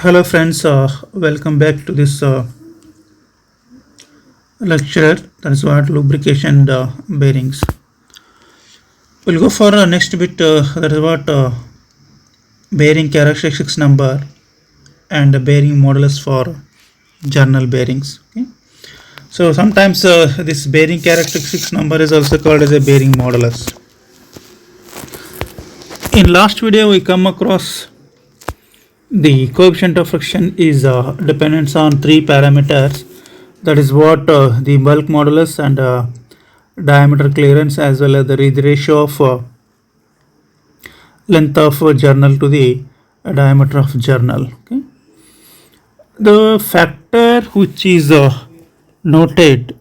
Hello, friends. Welcome back to this lecture. That is what lubrication bearings. We'll go for next bit. That is what bearing characteristics number and bearing modulus for journal bearings. Okay. So sometimes this bearing characteristics number is also called as a bearing modulus. In last video, we come across the coefficient of friction is dependence on three parameters. That is what the bulk modulus and diameter clearance, as well as the ratio of length of journal to the diameter of journal. Okay. The factor which is noted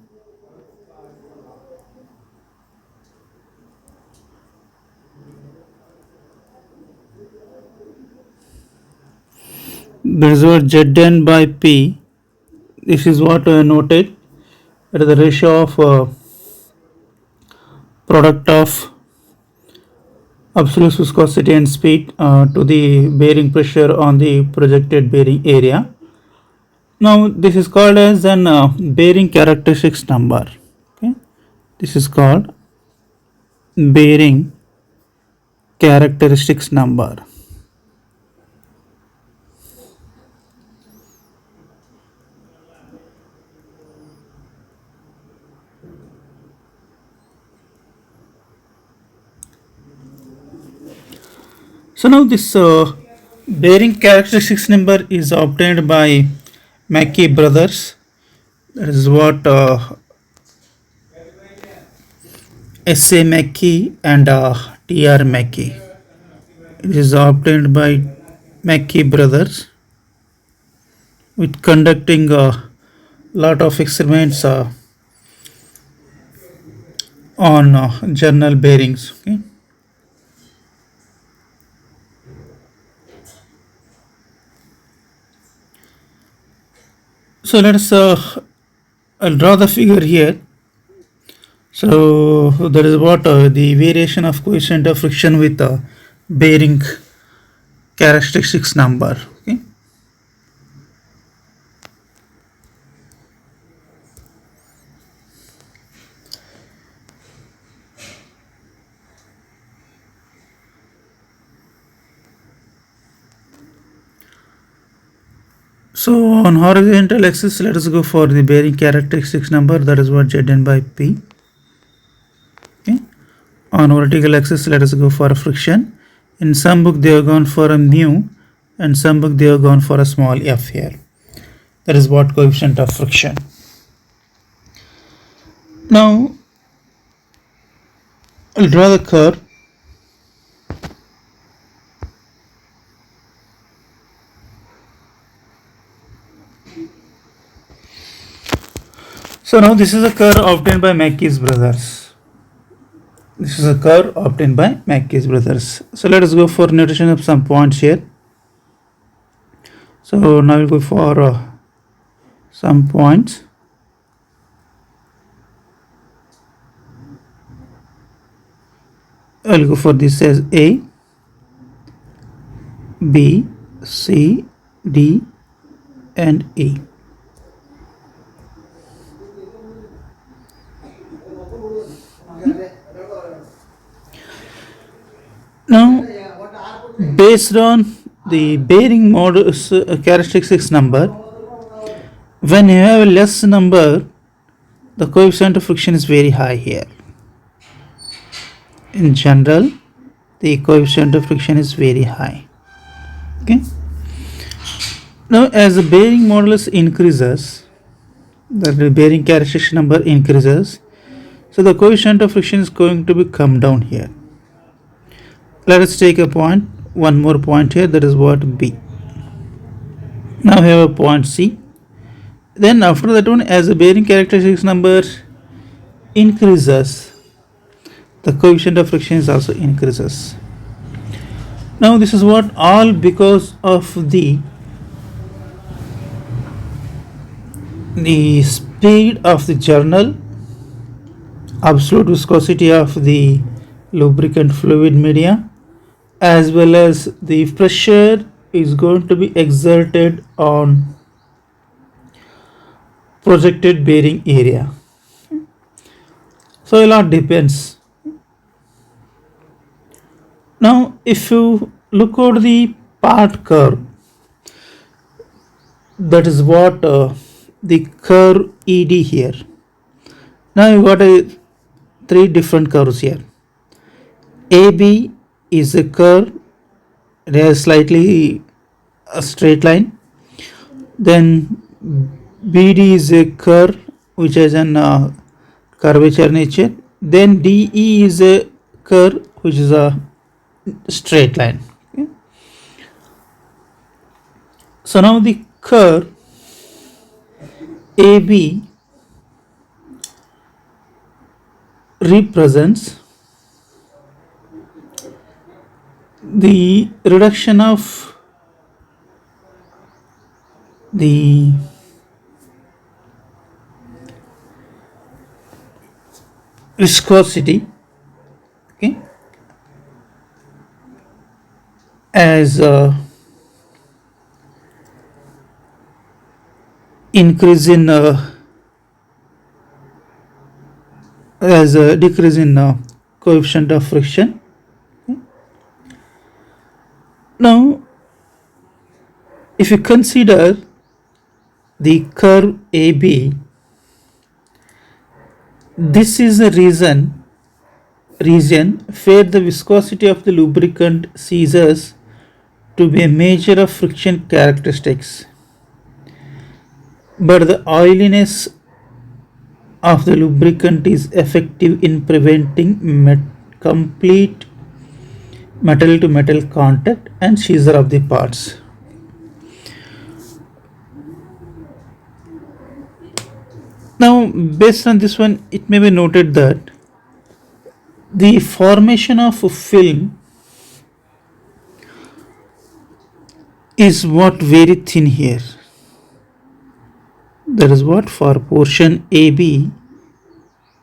that is what Zn by P. This is what noted. That is the ratio of product of absolute viscosity and speed to the bearing pressure on the projected bearing area. Now this is called as an bearing characteristics number. Okay, this is called bearing characteristics number. So now this bearing characteristics number is obtained by Mackey brothers. That is what S.A. Mackey and T.R. Mackey. It is obtained by Mackey brothers with conducting a lot of experiments on journal bearings. Okay. So let us I'll draw the figure here. So that is what the variation of coefficient of friction with bearing characteristics number. Okay. So on horizontal axis, let us go for the bearing characteristics number. That is what Zn by P. Okay. On vertical axis, let us go for a friction. In some book they have gone for a mu, and some book they have gone for a small f here. That is what coefficient of friction. Now I'll draw the curve. So now this is a curve obtained by Mackey's brothers. This is a curve obtained by Mackey's brothers. So let us go for notation of some points here. So now we'll go for some points. I'll go for this as A, B, C, D, and E. Now, based on the bearing modulus characteristics number, when you have a less number, the coefficient of friction is very high here. In general, the coefficient of friction is very high. Okay. Now, as the bearing modulus increases, the bearing characteristic number increases, so the coefficient of friction is going to be come down here. Let us take a point, one more point here, that is what B. Now we have a point C. Then after that one, as the bearing characteristics number increases, the coefficient of friction is also increases. Now this is what all because of the speed of the journal, absolute viscosity of the lubricant fluid media, as well as the pressure is going to be exerted on projected bearing area. So a lot depends. Now, if you look at the part curve, that is what the curve ED here. Now you got three different curves here. AB is a curve, it has slightly a straight line. Then BD is a curve which has an curvature nature. Then DE is a curve which is a straight line. Okay. So now the curve AB represents the reduction of the viscosity, okay, as increase in as a decrease in coefficient of friction. Okay. Now, if you consider the curve AB, this is a region where the viscosity of the lubricant ceases to be a measure of friction characteristics, but the oiliness of the lubricant is effective in preventing complete metal to metal contact and seizure of the parts. Now, based on this one, it may be noted that the formation of a film is what very thin here. That is what for portion AB,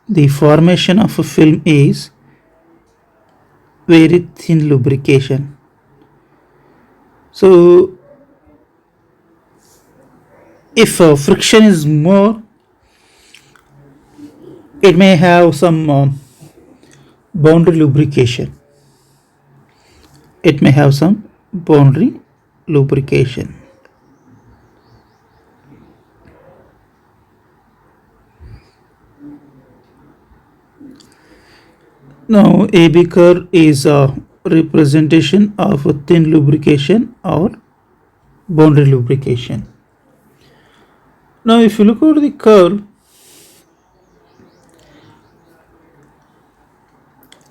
the formation of a film is very thin lubrication. So, if friction is more, it may have some boundary lubrication. It may have some boundary lubrication. Now, AB curve is a representation of a thin lubrication or boundary lubrication. Now, if you look at the curve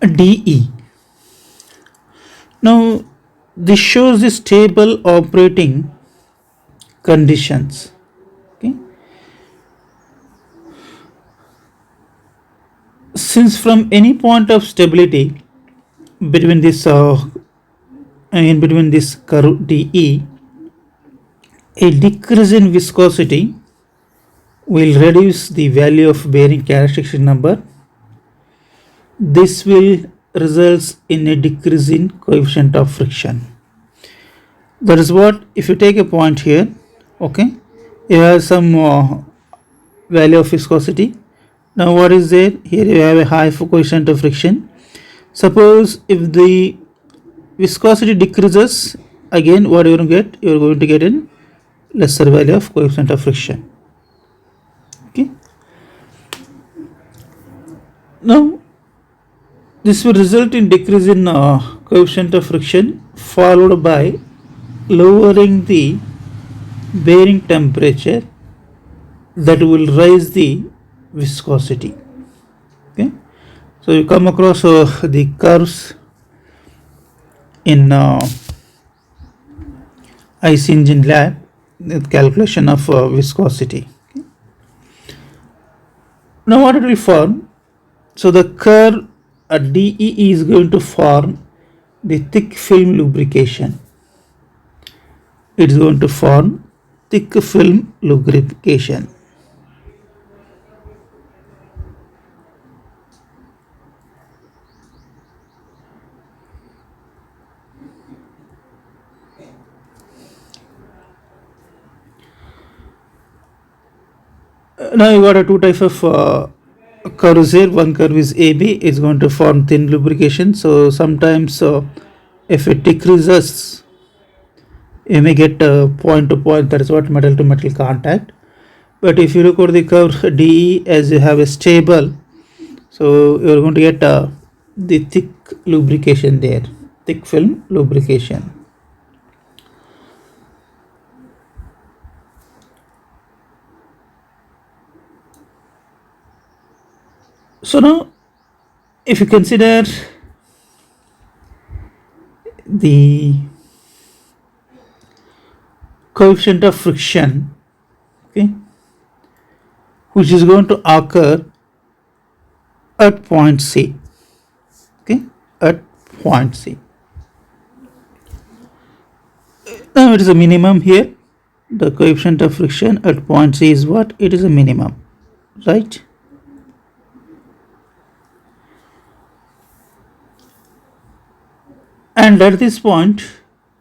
DE, now this shows the stable operating conditions. Okay. Since from any point of stability between this in between this curve DE, a decrease in viscosity will reduce the value of bearing characteristic number. This will result in a decrease in coefficient of friction. That is what, if you take a point here, okay, you have some value of viscosity. Now what is there? Here you have a high coefficient of friction. Suppose if the viscosity decreases, again what you are going to get? You are going to get a lesser value of coefficient of friction. Okay. Now this will result in decrease in coefficient of friction, followed by lowering the bearing temperature, that will raise the viscosity. Okay, so you come across the curves in IC engine lab, the calculation of viscosity. Okay. Now what it will form? So the curve DE is going to form the thick film lubrication. It is going to form thick film lubrication. Now you got a two type of curves here. One curve is AB, is going to form thin lubrication. So sometimes if it decreases, you may get point to point, that is what metal to metal contact. But if you look at the curve DE, as you have a stable, so you are going to get the thick lubrication there, thick film lubrication. So now if you consider the coefficient of friction, okay, which is going to occur at point C, okay, at point C. Now it is a minimum here. The coefficient of friction at point C is what? It is a minimum, right? And at this point,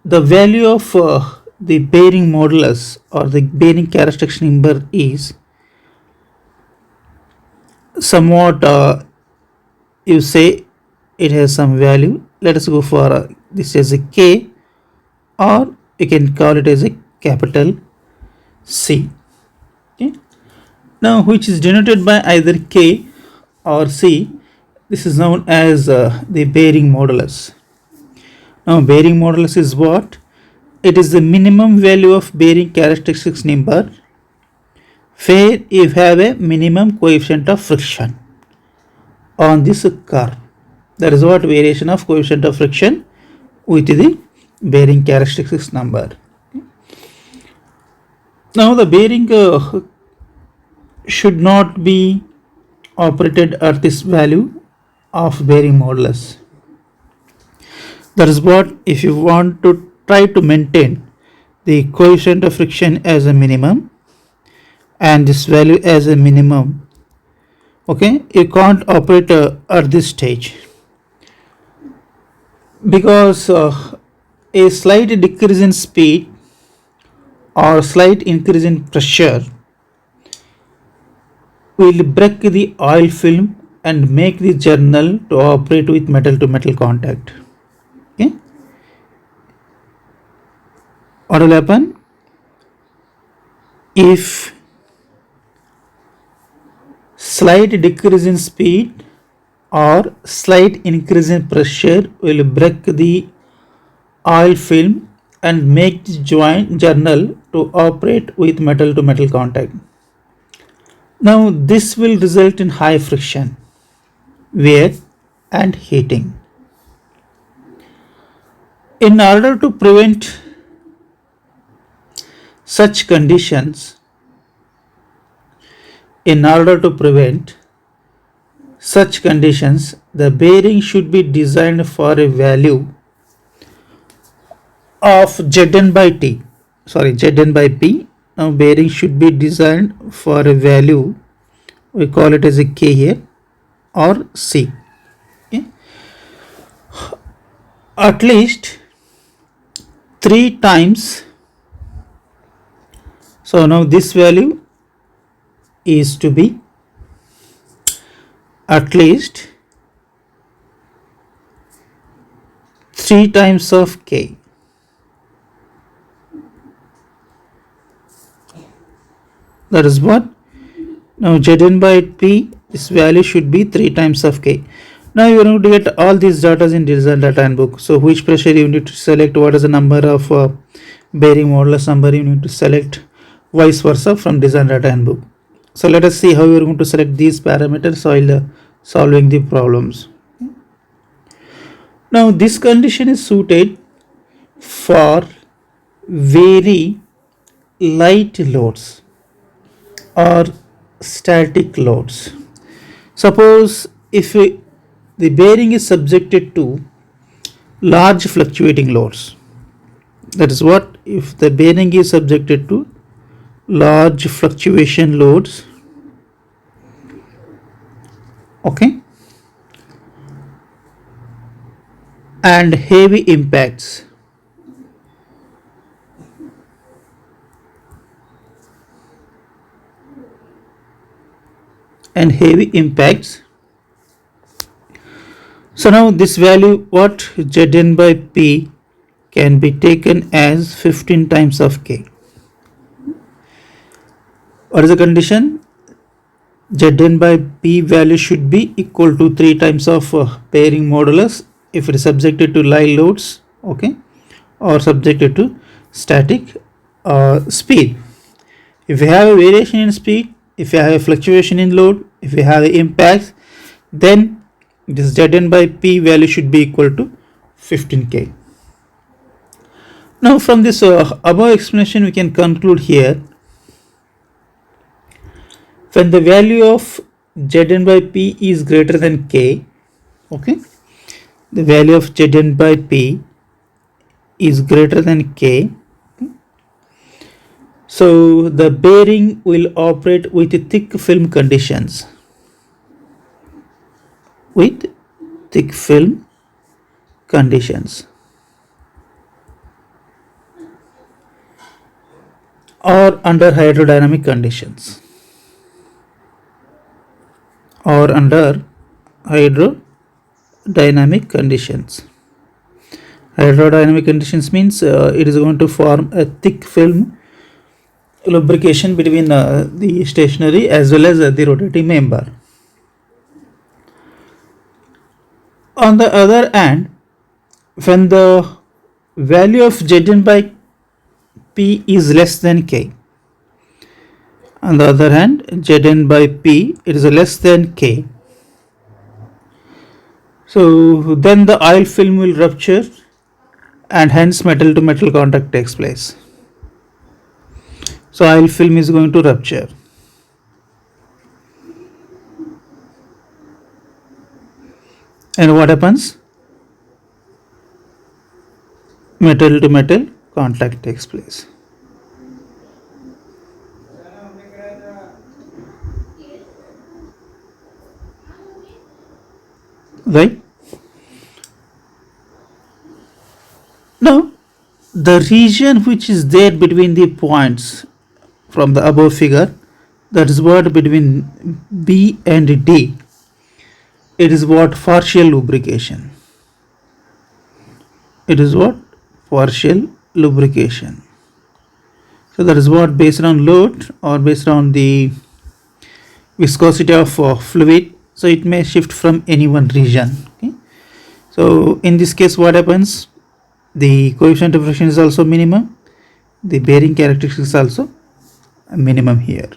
the value of the bearing modulus or the bearing characteristic number is somewhat, you say it has some value. Let us go for this as a K, or you can call it as a capital C. Okay. Now, which is denoted by either K or C. This is known as the bearing modulus. Now, bearing modulus is what? It is the minimum value of bearing characteristics number where you have a minimum coefficient of friction on this curve. That is what variation of coefficient of friction with the bearing characteristics number. Now the bearing should not be operated at this value of bearing modulus. That is what, if you want to try to maintain the coefficient of friction as a minimum and this value as a minimum, okay, you can't operate at this stage, because a slight decrease in speed or slight increase in pressure will break the oil film and make the journal to operate with metal to metal contact. Okay, what will happen if slight decrease in speed or slight increase in pressure will break the oil film and make the journal to operate with metal to metal contact. Now this will result in high friction, wear and heating. In order to prevent such conditions, the bearing should be designed for a value of Zn by T, Zn by P. Now bearing should be designed for a value, we call it as a K here, or C. Okay. At least 3 times. So now this value is to be at least 3 times of K. That is what? Now Zn by P, this value should be 3 times of K. Now you are going to get all these data in design data handbook. So which pressure you need to select, what is the number of bearing modulus number you need to select, vice versa from design data handbook. So let us see how you are going to select these parameters while solving the problems. Now this condition is suited for very light loads or static loads. Suppose if the bearing is subjected to large fluctuating loads, that is what, if the bearing is subjected to large fluctuation loads, okay, and heavy impacts, and heavy impacts. So now this value, what Zn by P, can be taken as 15 times of K. What is the condition? Zn by P value should be equal to 3 times of bearing modulus if it is subjected to live loads, okay, or subjected to static speed. If you have a variation in speed, if you have a fluctuation in load, if you have impacts, then this Zn by P value should be equal to 15K. Now from this above explanation we can conclude here, when the value of Zn by P is greater than K, okay, the value of Zn by P is greater than K, so the bearing will operate with thick film conditions. With thick film conditions, or under hydrodynamic conditions, or under hydrodynamic conditions. Hydrodynamic conditions means it is going to form a thick film lubrication between the stationary as well as the rotating member. On the other hand, when the value of Zn by P is less than K, on the other hand, Zn by P it is less than K, so then the oil film will rupture and hence metal to metal contact takes place. So oil film is going to rupture. And what happens? Metal to metal contact takes place. Right? Now, the region which is there between the points from the above figure, that is what between B and D, it is what partial lubrication. It is what partial lubrication. So that is what based on load or based on the viscosity of fluid, so it may shift from any one region. Okay? So in this case what happens, the coefficient of friction is also minimum, the bearing characteristics is also a minimum here.